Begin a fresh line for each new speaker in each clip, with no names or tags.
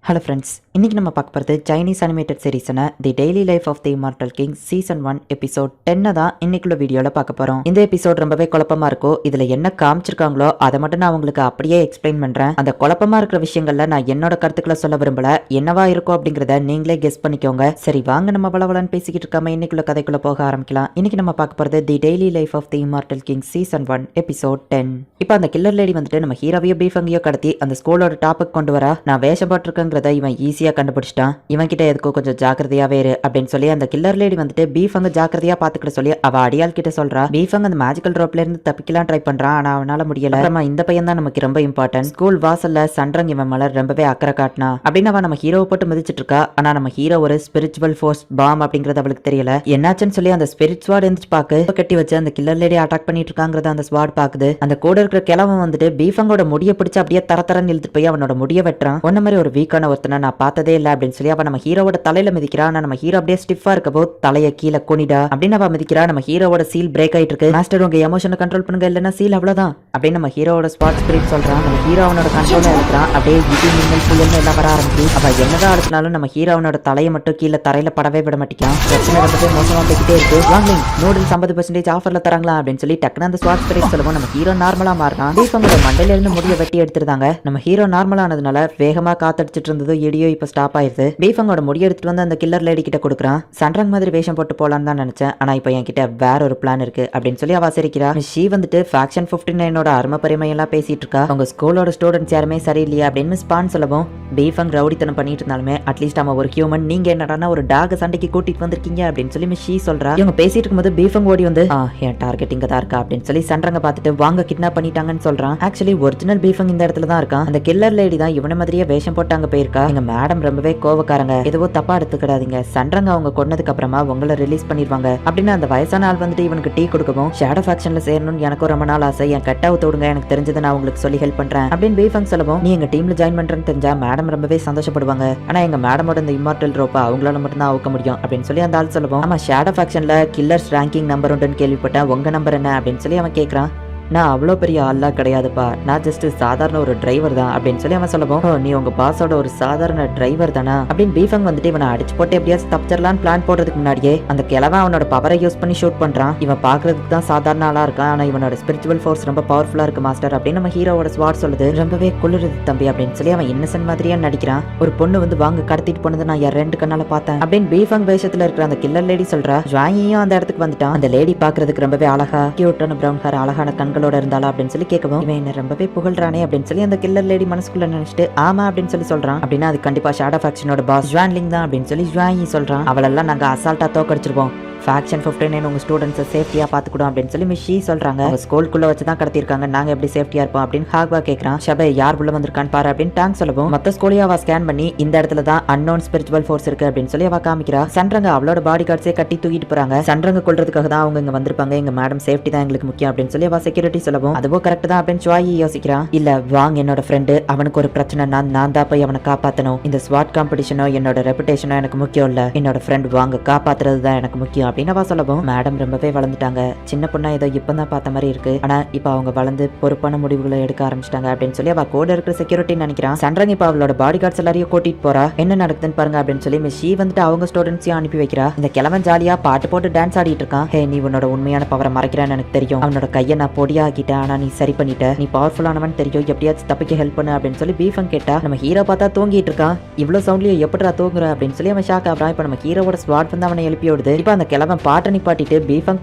Hello friends, இன்றைக்கி நம்ம பார்க்க போகிறது சைனீஸ் அனிமேட்டட் சீரீஸான the daily life of the immortal king season 1 episode 10 தான் இன்னைக்குள்ள வீடியோவில் பார்க்க போகிறோம். இந்த எபிசோட் ரொம்பவே குழப்பமாக இருக்கும். இதில் என்ன காமிச்சிருக்காங்களோ அதை மட்டும் நான் உங்களுக்கு அப்படியே எக்ஸ்பிளைன் பண்ணுறேன். அந்த குழப்பமாக இருக்கிற விஷயங்களில் நான் என்னோட கருத்துக்களை சொல்ல விரும்பல. என்னவா இருக்கும் அப்படிங்கிறத நீங்களே கெஸ் பண்ணிக்கோங்க. சரி, வாங்க நம்ம வளவலன்னு பேசிக்கிட்டு இருக்காம இன்னைக்குள்ள கதைக்குள்ளே போக ஆரம்பிக்கலாம். இன்னைக்கு நம்ம பார்க்க போகிறது the daily life of the immortal king season 1 episode 10. இப்போ அந்த கில்லர் லேடி வந்துட்டு நம்ம ஹீரோவையோ பீஃபங்கையோ கடத்தி அந்த ஸ்கூலோட டாப்புக்கு கொண்டு வரா. நான் வேஷம் போட்டிருக்கேங்கிறத இவன் ஈஸியாக கண்டுபிடிச்சிட்டான். இவன் கிட்ட எதுக்கோ கொஞ்சம் ஜாக்கிரதையாவே இரு அப்படின்னு சொல்லி அந்த கில்லர் லேடி வந்துட்டு பீஃபங்க ஜாக்கிரதையா பாத்துக்கிட்ட சொல்லி அவ அடியால் கிட்ட சொல்றா. பீஃபங் அந்த மேஜிக்கல் ரோப்ல இருந்து தப்பிக்கலாம் ட்ரை பண்றான். ஆனா அவனால முடியல. அப்புறமா இந்த பையன் தான் நமக்கு ரொம்ப இம்பார்ட்டன்ட். ஸ்கூல் வாசல்ல சன்றங் இவன் மலர் ரொம்பவே அக்கறை காட்டினா அப்படின்னு அவன் நம்ம ஹீரோவை போட்டு மிதிச்சிட்டு இருக்கா. ஆனா நம்ம ஹீரோ ஒரு ஸ்பிரிச்சுவல் ஃபோர்ஸ் பாம் அப்படிங்கறது அவளுக்கு தெரியல. என்னாச்சுன்னு சொல்லி அந்த ஸ்பிரிட் ஸ்வாட் எந்திரிச்சு பாக்கு கட்டி வச்சு அந்த கில்லர் லேடி அட்டாக் பண்ணிட்டு இருக்காங்கிறத அந்த ஸ்வாட் பாக்குது. அந்த கூட இருக்கிற கிழவன் வந்துட்டு பீஃபங்கோட முடிய பிடிச்சு அப்படியே தரன்னு இழுத்துட்டு போய் அவனோட முடிய வெட்டுறான். ஒன்ன மாதிரி ஒரு வீக்கான ஒருத்தனை நான் பார்த்ததே இல்ல அப்படின்னு சொல்லி அவன் நம்ம ஹீரோவோட தலையில மிதிக்கிறா. நம்ம ஹீரோ அப்படியே ஸ்டிஃபா இருக்கப்போ தலைய கீழே குனிடா அப்படின்னு அவ மிதிக்கிறா. நம்ம ஹீரோவோட சீல் பிரேக் ஆயிட்டு இருக்கு. மாஸ்டர் உங்க எமோஷனை கண்ட்ரோல் பண்ணுங்க, இல்லன்னா சீல் அவ்வளவுதான் அப்படின்னு நம்ம ஹீரோவோட ஸ்பாட் ஸ்பிரிட் சொல்றான். நம்ம ஹீரோ அவனோட கண்ட்ரோல இருக்கிறான். அப்படியே இடி மின்னல் புயல்னு எல்லாம் வர ஆரம்பிச்சு அவ என்னதான் அழுத்தினாலும் நம்ம ஹீரோ அவனோட தலையை மட்டும் கீழே தரையில படவே விட மாட்டேங்கான். பிரச்சனை ரொம்பவே மோசமா போய்கிட்டே இருக்கு. வாங்கிங் நூடுல்ஸ் 50% ஆஃபர்ல தராங்களா அப்படின்னு சொல்லி டக்குனு அந்த ஸ்பாட் ஸ்பிரிட் சொல்லுவோம். நம்ம ஹீரோ நார்மலா மாறான். தீபங்களோட மண்டையில இருந்து முடிய வெட்டி எடுத்துருந்தாங்க. நம்ம ஹீரோ நார்மலா ஆனதுனால வேகமா காத்தடிச்சிட்டு இருந்தது இடியோ இப்ப ஸ்டாப் ஆயிருது. பீஃபங்கோட முடி எடுத்துட்டு வந்து அந்த கில்லர் லேடி கிட்ட கொடுக்குறான். சன்றங் மாதிரி வேஷம் போட்டு போலான்னு தான் நினைச்சேன். ஆனா இப்போ என் கிட்ட வேற ஒரு பிளான் இருக்கு அப்படின்னு சொல்லி அவ சிரிக்கிறா. ஷீ வந்துட்டு ஃபேக்ஷன் 59ஓட அருமை பெருமையெல்லாம் பேசிட்டு இருக்கா. அவங்க ஸ்கூலோட ஸ்டூடெண்ட்ஸ் யாருமே சரியில்லையா அப்படின்னு மிஸ் பான் சொல்லவும் பீஃபங் ரவுடித்தனம் பண்ணிட்டு இருந்தாலுமே அட்லீஸ்ட் அவன் ஒரு ஹியூமன், நீங்க என்னடானா ஒரு டாக சண்டைக்கு கூட்டிட்டு வந்திருக்கீங்க அப்படின்னு சொல்லி மிஸ் ஷீ சொல்றா. இவங்க பேசிட்டு இருக்கும்போது பீஃபங் ஓடி வந்து என் டார்கெட் இங்க தான் இருக்கா அப்படின்னு சொல்லி சன்றங்க பார்த்துட்டு வாங்க கிட்னாப் பண்ணிட்டாங்கன்னு சொல்றான். ஆக்சுவலி ஒரிஜினல் பீஃபங் இந்த இடத்துல தான் இருக்கான். அந்த கில்லர் லேடி தான் இவன மாதிரியே வேஷம் போட்டாங்க போயிருக்கா. எங்க மேடம் ரொம்பவே கோவக்காரங்க, எதுவோ தப்பா எடுத்துக்கிடாதீங்க. சன்றங்க அவங்க கொன்னதுக்கு அப்புறமா உங்களை ரிலீஸ் பண்ணிடுவாங்க அப்படின்னு அந்த வயசான ஆள் வந்துட்டு இவனுக்கு டீ கொடுக்கவும் ஷேடோ ஃபேக்ஷன்ல சேரணும்னு எனக்கும் ரொம்ப நாள் ஆசை. என் கட் அவுட் விடுங்க, எனக்கு தெரிஞ்சதை நான் உங்களுக்கு சொல்லி ஹெல்ப் பண்றேன் அப்படின்னு பீஃபங் சொல்லவும் நீ எங்க டீம்ல ஜாயின் பண்றேன்னு தெரிஞ்சா மேடம் ரொம்பவே சந்தோஷப்படுவாங்க. ஆனா எங்க மேடமோட இந்த இம்மார்டல் ரோப்பை அவங்களால மட்டும் தான் அவுக்க முடியும் அப்படின்னு சொல்லி அந்த ஆள் சொல்லவும் ஆமா ஷேடோ ஃபேக்ஷன்ல கில்லர்ஸ் ரேங்கிங் நம்பர் உண்டுன்னு கேள்விப்பட்டேன், உங்க நம்பர் என்ன அப்படின்னு சொல்லி அவன் கேட்கறான். நான் அவ்வளோ பெரிய ஆள்லாம் கிடையாதுப்பா, நான் ஜஸ்ட் சாதாரண ஒரு டிரைவர் தான் அப்படின்னு சொல்லி அவன் சொல்லவும் நீ உங்க பாஸோட ஒரு சாதாரண டிரைவர் தானா அப்படின்னு பீஃபங் வந்துட்டு இவனை அடிச்சு போட்டு எப்படியாவது தப்பிச்சிடலான்னு பிளான் போடுறதுக்கு முன்னாடியே அந்த கிழவன் அவனோட பவரை யூஸ் பண்ணி ஷூட் பண்றான். இவன் பாக்குறதுக்கு தான் சாதாரண ஆளா இருக்கான், ஆனா இவனோட ஸ்பிரிச்சுவல் ஃபோர்ஸ் ரொம்ப பவர்ஃபுல்லா இருக்கு மாஸ்டர் அப்படின்னு நம்ம ஹீரோவோட ஸ்வாட் சொல்லுது. ரொம்பவே குளிருது தம்பி அப்படின்னு சொல்லி அவன் இன்னசென்ட் மாதிரியா நடிக்கிறான். ஒரு பொண்ணு வந்து வாங்க கடத்திட்டு போனது நான் என் 2 கண்ணால பார்த்தேன் அப்படின்னு பீஃபங் வேஷத்துல இருக்கிற அந்த கில்லர் லேடி சொல்றா. ஜாங்கியும் அந்த இடத்துக்கு வந்துட்டான். அந்த லேடி பாக்குறதுக்கு ரொம்பவே அழகா கியூட்டான பிரவுன் ஹேர் அழகான கண்களோட இருந்தாளா அப்படின்னு சொல்லி கேட்கவும் இவன் என்ன ரொம்பவே புகழ்றானே அப்படின்னு சொல்லி அந்த கில்லர் லேடி மனசுக்குள்ள நினைச்சிட்டு ஆமா அப்படின்னு சொல்லி சொல்றான். அப்படின்னா அது கண்டிப்பா ஷேடோ ஃபேக்ஷனோட பாஸ் ஜுவான்லிங் தான் அப்படின்னு சொல்லி ஜுவாங்கி சொல்றான். அவளெல்லாம் நாங்க அசால்ட்டா தோக்கடிச்சிருப்போம். ஃபேக்ஷன் 59 உங்க ஸ்டூடெண்ட்ஸை சேஃப்டியா பாத்துக்கிடும் அப்படின்னு சொல்லி மிஸ் ஷீ சொல்றாங்க. அவங்க ஸ்கூலுக்குள்ள வச்சு தான் கடத்திருக்காங்க, நாங்க எப்படி சேஃப்டியா இருப்போம் அப்படின்னு ஹாக்வா கேட்கறான். ஷபை யார் உள்ள வந்திருக்கான்னு பாரு அப்படின்னு டாங் சொல்லவும் மொத்த ஸ்கூலையும் அவ ஸ்கேன் பண்ணி இந்த இடத்துல தான் அன்னோன் ஸ்பிரிச்சுவல் ஃபோர்ஸ் இருக்கு அப்படின்னு சொல்லி அவ காமிக்கிறா. சன்றங்க அவளோட பாடி கார்ட்ஸே கட்டி தூக்கிட்டு போறாங்க. சன்றங்க கொள்றதுக்காக தான் அவங்க இங்க வந்திருப்பாங்க, எங்க மேடம் சேஃப்டி தான் எங்களுக்கு முக்கியம் அப்படின்னு சொல்லி அவ செக்யூரிட்டி சொல்லவும் அதுவும் கரெக்ட் தான் அப்படின்னு சுவாயி யோசிக்கிறான். இல்ல வாங்க என்னோட ஃப்ரெண்டு, அவனுக்கு ஒரு பிரச்சனை, நான் தான் போய் அவனை காப்பாத்தணும். இந்த ஸ்வாட் காம்படிஷனோ என்னோட ரெப்புடேஷனோ எனக்கு முக்கியம் இல்ல, என்னோட ஃப்ரெண்ட் வாங்க காப்பாத்துறது தான் எனக்கு முக்கியம் அப்படின்னு அவ சொல்லவும் மேடம் ரொம்பவே வளர்ந்துட்டாங்க, சின்ன பொண்ணா ஏதோ இப்பதான் பார்த்த மாதிரி இருக்கு, ஆனா இப்ப அவங்க வளர்ந்து பொறுப்பான முடிவுகளை எடுக்க ஆரம்பிச்சிட்டாங்க அப்படின்னு சொல்லி அவ கூட இருக்கிற செக்யூரிட்டி நினைக்கிறான். சன்றங் இப்ப அவளோட பாடி கார்ட்ஸ் எல்லாரையும் கூட்டிட்டு போறா. என்ன நடக்குதுன்னு பாருங்க அப்படின்னு சொல்லி மிஸ் ஷீ வந்துட்டு அவங்க ஸ்டூடெண்ட்ஸையும் அனுப்பி வைக்கிறா. இந்த கிழவன் ஜாலியா பாட்டு போட்டு டான்ஸ் ஆடிட்டு இருக்கான். ஹே நீ உன்னோட உண்மையான பவரை மறைக்கிறான்னு எனக்கு தெரியும், அவனோட கையை நான் பொடியாக்கிட்டேன், ஆனா நீ சரி பண்ணிட்ட, நீ பவர்ஃபுல்லானவன் தெரியும், எப்படியாச்சும் தப்பிக்க ஹெல்ப் பண்ணு அப்படின்னு சொல்லி பீஃபங் கேட்டா. நம்ம ஹீரோ பார்த்தா தூங்கிட்டு இருக்கான். இவ்வளவு சவுண்ட்லயே எப்படிடா தூங்குற அப்படின்னு சொல்லி அவன் ஷாக் ஆகிறான். இப்ப நம்ம ஹீரோவோட ஸ்வாட் வந்து அவனை எழுப்பி விடுது. இப்ப அந்த கிழவன் பாட்டை நிப்பாட்டிட்டு பீஃபங்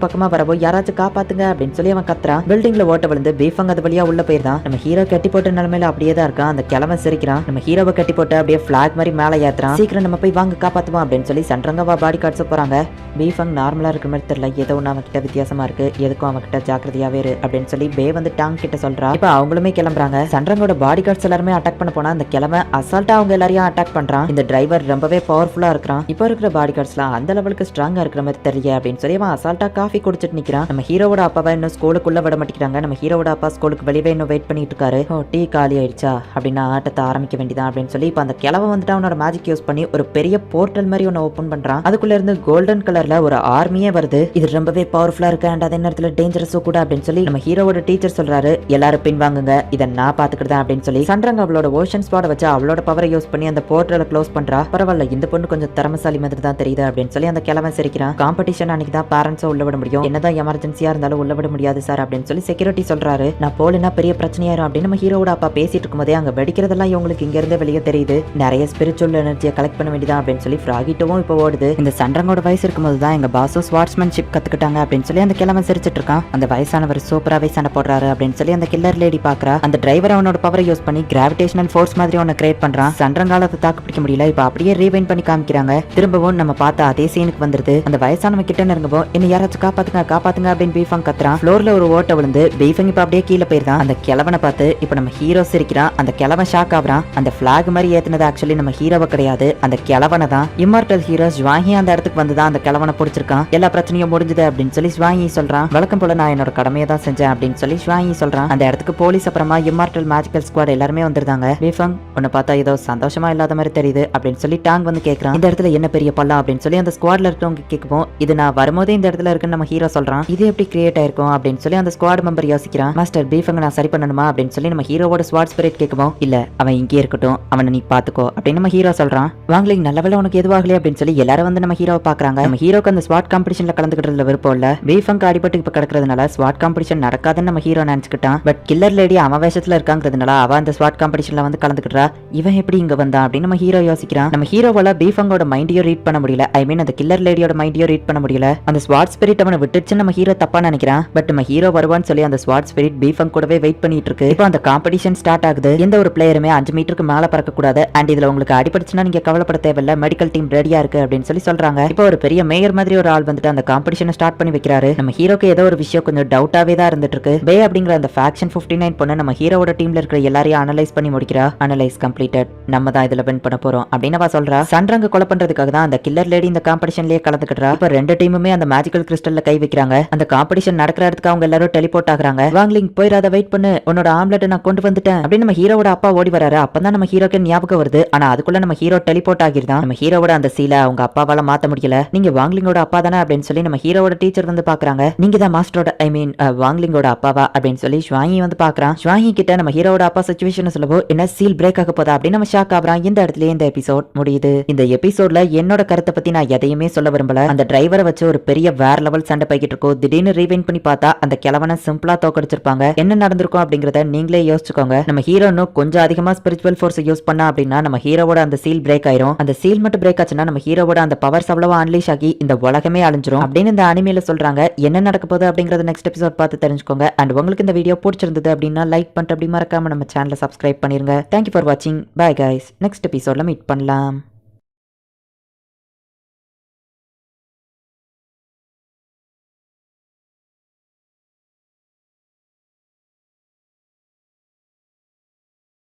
பக்கமா வரவோ யாராச்சும் காப்பாத்துங்க அப்படின்னு சொல்லி அவன் கத்துறான். பில்டிங்ல ஓட்ட விழுந்து பீஃபங் அது வழியா உள்ள போயிருந்தான். நம்ம ஹீரோ கட்டி போட்ட நிலைமையில அப்படியே தான் இருக்கான். அந்த கிழவன் சிரிக்கிறான். நம்ம ஹீரோவை கட்டி போட்டு அப்படியே பிளாக் மாதிரி மேல ஏத்துறான். சீக்கிரம் நம்ம போய் வாங்க காப்பாத்துவோம் அப்படின்னு சொல்லி சன்றங்கவா பாடி கார்ட்ஸ் போறாங்க. பீஃபங் நார்மலா இருக்கிற மாதிரி தெரியல, ஏதோ ஒன்று அவன் கிட்ட வித்தியாசமா இருக்கு, எதுக்கும் அவன் கிட்ட ஜாக்கிரதையாவே இரு அப்படின்னு சொல்லி பே வந்து டாங் கிட்ட சொல்றா. இப்ப அவங்களுமே கிளம்புறாங்க. சன்றங்கோட பாடி கார்ட்ஸ் எல்லாருமே அட்டாக் பண்ண போனா அந்த கிழமை அசால்ட்டா அவங்க எல்லாரையும் அட்டாக் பண்றான். இந்த டிரைவர் ரொம்பவே பவர்ஃபுல்லா இருக்கிறான். இப்ப இருக்கிற பாடி கார்ட்ஸ்லாம் அந்த லெவலுக்கு ஸ்ட்ராங்கா இருக்கிற மாதிரி தெரியல அப்படின்னு சொல்லி அவன் அசால்ட்டா காஃபி குடிச்சிட்டு நிக்கிறான். நம்ம ஹீரோவோட அப்பாவை இன்னும் ஸ்கூலுக்குள்ள விட மாட்டேங்கிறாங்க. நம்ம ஹீரோவோட அப்பா ஸ்கூலுக்கு வெளியே இன்னும் வெயிட் பண்ணிட்டு இருக்காரு. ஓ டீ காலி ஆயிடுச்சா அப்படின்னா ஆட்டத்தை ஆரம்பிக்க வேண்டியதான் அப்படின்னு சொல்லி இப்ப அந்த கிழவ வந்துட்டு அவனோட மேஜிக் யூஸ் பண்ணி ஒரு பெரிய போர்ட்டல் மாதிரி ஒன்னு ஓபன் பண்றான். அதுக்குள்ள இருந்து கோல்டன் கலர்ல ஒரு ஆர்மியே வருது. இது ரொம்பவே பவர்ஃபுல்லா இருக்கு அண்ட் அதே நேரத்துல டேஞ்சரஸும் கூட அப்படின்னு சொல்லி நம்ம ஹீரோவோட டீச்சர் சொல்றாரு. எல்லாரும் பின்வாங்குங்க, இதை நான் பாத்துக்கிட்டேன் அப்படின்னு சொல்லி சந்திரங்க அவளோட ஓஷன் ஸ்பாட வச்சு அவளோட பவரை யூஸ் பண்ணி அந்த போர்ட்டலை க்ளோஸ் பண்றா. பரவாயில்ல, இந்த பொண்ணு கொஞ்சம் திறமசாலி மாதிரி தான் தெரியுது அப்படின்னு சொல்லி அந்த கிழவன் சிரிக்கிறான். காம்படிஷன் அன்னைக்கு தான் பேரண்ட்ஸை உள்ள விட முடியும், என்னதான் எமர்ஜென்சியா இருந்தாலும் உள்ள விட முடியாது சார் அப்படின்னு சொல்லி செக்யூரிட்டி சொல்றாரு. நான் போலனா பெரிய பிரச்சனையாயிரும் அப்படின்னு நம்ம ஹீரோவோட அப்பா பேசிட்டு இருக்கும்போதே அங்க வெடிக்கிறதெல்லாம் இவங்களுக்கு இங்க இருந்து வெளியே தெரியுது. நிறைய ஸ்பிரிச்சுவல் எனர்ஜியை கலெக்ட் பண்ண வேண்டியதா அப்படின்னு சொல்லி ஃப்ராகிட்டவும் இப்போ ஓடுது. இந்த சண்டரங்கோட வயசு இருக்கும்போது தான் எங்க பாசோ ஸ்வார்ட்ஸ்மேன்ஷிப் கத்துக்கிட்டாங்க அப்படின்னு சொல்லி அந்த கிழவன் சிரிச்சிட்டு இருக்கான். அந்த வயசானவர் சூப்பராவே சண்டை போடுறாரு அப்படின்னு சொல்லி அந்த கில்லர் லேடி பாக்குறா. அந்த டிரைவர் அவனோட பவரை யூஸ் பண்ணி கிராவிடேஷனல் ஃபோர்ஸ் மாதிரி ஒன்னு கிரியேட் பண்றான். சண்டரங்கால அதை தாக்கு பிடிக்க முடியல. இப்ப அப்படியே ரீவைண்ட் பண்ணி காமிக்கிறாங்க. திரும்பவும் நம்ம பார்த்த அதே சீனுக்கு வந்துருது. அந்த வயசானவ கிட்ட நெருங்கப்போ என்ன யாராச்சும் காப்பாத்துங்க காப்பாத்துங்க அப்படின்னு பீஃபங் கத்துறான். ஃப்ளோர்ல ஒரு ஓட்ட விழுந்து பீஃபங் இப்ப அப்படியே கீழே போயிருந்தான். அந்த கிழவனை பார்த்து இப்ப நம்ம ஹீரோ சிரிக்கிறான். அந்த கிழவன் ஷாக் ஆகுறான். அந்த பிளாக் மாதிரி ஏத்துனது ஆக்சுவலி நம்ம ஹீரோவை கிடையாது, அந்த கிழவனை தான். இம்மார்டல் ஹீரோ ஜுவாங்கி அந்த இடத்துக்கு வந்துதான் அந்த கிழவனை பிடிச்சிருக்கான். எல்லா பிரச்சனையும் முடிஞ்சது அப்படின்னு சொல்லி ஜுவாங்கி சொல்றான். வழக்கம் போல நான் என்னோட கடமையை தான் செஞ்சேன் அப்படின்னு சொல்லி ஜுவாங்கி சொல்றான். அந்த இடத்துக்கு போலீஸ் அப்புறமா இம்மார்டல் மேஜிக்கல் ஸ்குவாட் எல்லாருமே வந்திருந்தாங்க. பீஃபங் உன்னை பார்த்தா ஏதோ சந்தோஷமா இல்லாத மாதிரி தெரியுது அப்படின்னு சொல்லி டாங் வந்து கேட்கறான். இந்த இடத்துல என்ன பெரிய பள்ளம் அப்படின்னு சொல்லி அந்த ஸ்குவாட்ல இருக்கவங்க கேட்கும். இது நான் வரும்போதே இந்த இடத்துல இருக்குன்னு நம்ம ஹீரோ சொல்றான். இது எப்படி கிரியேட் ஆயிருக்கும் அப்படின்னு சொல்லி அந்த ஸ்குவாட் மெம்பர் யோசிக்கிறான். மாஸ்டர் பீஃபங் நான் சரி பண்ணணுமா அப்படின்னு சொல்லி நம்ம ஹீரோவோட ஸ்வாட் ஸ்பிரிட் கேட்கும். இல்ல அவன் இங்கே இருக்கட்டும், அவனை நீ பாத்துக்கோ அப்படின்னு நம்ம ஹீரோ சொல்றான். வாங்கலிங் நல்லவேளை உனக்கு எதுவாகலே அப்படின்னு சொல்லி எல்லாரும் வந்து நம்ம ஹீரோவை பாக்குறாங்க. நம்ம ஹீரோக்கு அந்த ஸ்வாட் காம்படிஷன்ல கலந்துக்கிறதுல விருப்பம் இல்ல. பீஃபங் அடிபட்டு இப்ப கிடக்கிறதுனால ஸ்வாட் காம்படிஷன் நடக்காதுன்னு நம்ம ஹீரோ நினைச்சுக்கிட்டான். பட் கில்லர் லேடி அவன் வேஷத்துல இருக்காங்கிறதுனால அவ அந்த ஸ்வாட் காம்படிஷன்ல வந்து கலந்துக்கிட்டா. இவன் எப்படி இங்க வந்தான் அப்படின்னு நம்ம ஹீரோ யோசிக்கிறான். நம்ம ஹீரோவால பீஃபங்கோட மைண்டையும் ரீட் பண்ண முடியல. ஐ மீன் அந்த கில்லர் லேடியோட மைண்டையும் ரீட் பண்ண முடியல. அந்த ஸ்வாட் ஸ்பிரிட் அவனை விட்டுச்சு நம்ம ஹீரோ தப்பா நினைக்கிறான். பட் நம்ம ஹீரோ வருவான்னு சொல்லி அந்த ஸ்வாட் ஸ்பிரிட் பீஃபங் கூடவே வெயிட் பண்ணிட்டு இருக்கு. இப்போ அந்த காம்படிஷன் ஸ்டார்ட் ஆகுது. எந்த ஒரு பிளேயருமே 5 மீட்டருக்கு மேல பறக்க கூடாது. அண்ட் இதுல உங்களுக்கு அடிபட்டுச்சுன்னா நீங்க கவலைப்பட தேவையில்ல, மெடிக்கல் டீம் ரெடியா இருக்கு அப்படின்னு சொல்லி சொல்றாங்க. இப்போ ஒரு பெரிய மேயர் மாதிரி ஒரு ஆள் வந்துட்டு அந்த காம்படிஷனை ஸ்டார்ட் பண்ணி வைக்கிறாரு. நம்ம ஹீரோக்கு ஏதோ ஒரு விஷயம் கொஞ்சம் டவுட்டாவே தான் இருந்துட்டு இருக்கு. பே அப்படிங்கிற அந்த ஃபேக்ஷன் 59 பொண்ணு நம்ம ஹீரோவோட டீம்ல இருக்கிற எல்லாரையும் அனலைஸ் பண்ணி முடிக்கிறா. அனலைஸ் கம்ப்ளீட்டட், நம்ம தான் இதுல வின் பண்ண போறோம் அப்படின்னு அவ சொல்றா. சன்ரங்க கொலை பண்றதுக்காக தான் அந்த கில்லர் லேடி இந்த காம்படிஷன்லயே கலந்துக்கிட்டா. இப்ப ரெண்டு டீமுமே அந்த மேஜிக்கல் கிறிஸ்டல்ல கை வைக்கிறாங்க. அந்த காம்படிஷன் நடக்கிற இடத்துக்கு அவங்க எல்லாரும் டெலிபோர்ட் ஆகுறாங்க. வாங்லிங் போயிராத, வெயிட் பண்ணு, உன்னோட ஆம்லெட் நான் கொண்டு வந்துட்டேன் அப்படின்னு நம்ம ஹீரோவோட அப்பா ஓடி வராரு. அப்பதான் நம்ம ஹீரோக்கு ஞாபகம் வருது. ஆனா அதுக்குள்ள நம்ம ஹீரோ டெலிபோர்ட் ஆகிருந்தான். நம்ம ஹீரோவோட அந்த சீலை அவங்க அப்பாவால மாத்த முடியல. நீங்க வாங்லிங்கோட அப்பா தானே அப்படின்னு சொல்லி நம்ம ஹீரோவோட டீச்சர் வந்து பாக்குறாங்க. நீங்க தான் மாஸ்டரோட ஐ மீன் வாங்லிங்கோட அப்பாவா அப்படின்னு சொல்லி ஷ்வாங்கி வந்து பாக்குறான். ஷ்வாங்கி கிட்ட நம்ம ஹீரோவோட அப்பா சிச்சுவேஷன் சொல்லவோ என்ன சீல் பிரேக் ஆக போதா அப்படின்னு நம்ம ஷாக் ஆகுறான். இந்த இடத்துல இந்த எபிசோட் முடியுது. இந்த எபிசோட்ல என்னோட கருத்தை பத்தி நான் எதையுமே சொல்ல விரும்பல. அந்த டிரைவரை வச்சு ஒரு பெரிய வேற லெவல் சண்டை போய்கிட்டு இருக்கும். திடீர்னு ரீவைண்ட் பண்ணி பார்த்தா அந்த கிழவனை சிம்பிளா தோக்கடிச்சிருப்பாங்க. என்ன நடந்திருக்கும் அப்படிங்கறத நீங்களே யோசிச்சுக்கோங்க. நம்ம ஹீரோன்னு கொஞ்சம் அதிகமா ஸ்பிரிச்சுவல் ஃபோர்ஸ் யூஸ் பண்ணா அப்படின்னா நம்ம ஹீரோவோட அந்த சீல் பிரேக் ஆயிரும். அந்த சீல் மட்டும் பிரேக் ஆச்சுன்னா நம்ம ஹீரோவோட அந்த பவர்ஸ் அவ்வளவு அன்லீஷ் ஆகி இந்த உலகமே அழிஞ்சிரும் அப்படின்னு இந்த அனிமேல சொல்றாங்க. என்ன நடக்க போகுது அப்படிங்கறத நெக்ஸ்ட் எபிசோட் பார்த்து தெரிஞ்சுக்கோங்க. அண்ட் உங்களுக்கு இந்த வீடியோ பிடிச்சிருந்தது அப்படின்னா லைக் பண்ணிட்டு அப்படி மறக்காம நம்ம சேனலை சப்ஸ்கிரைப் பண்ணிருங்க. தேங்க்யூ ஃபார் வாட்சிங். Bye guys. நெக்ஸ்ட் எபிசோட்ல மீட் பண்ணலாம்.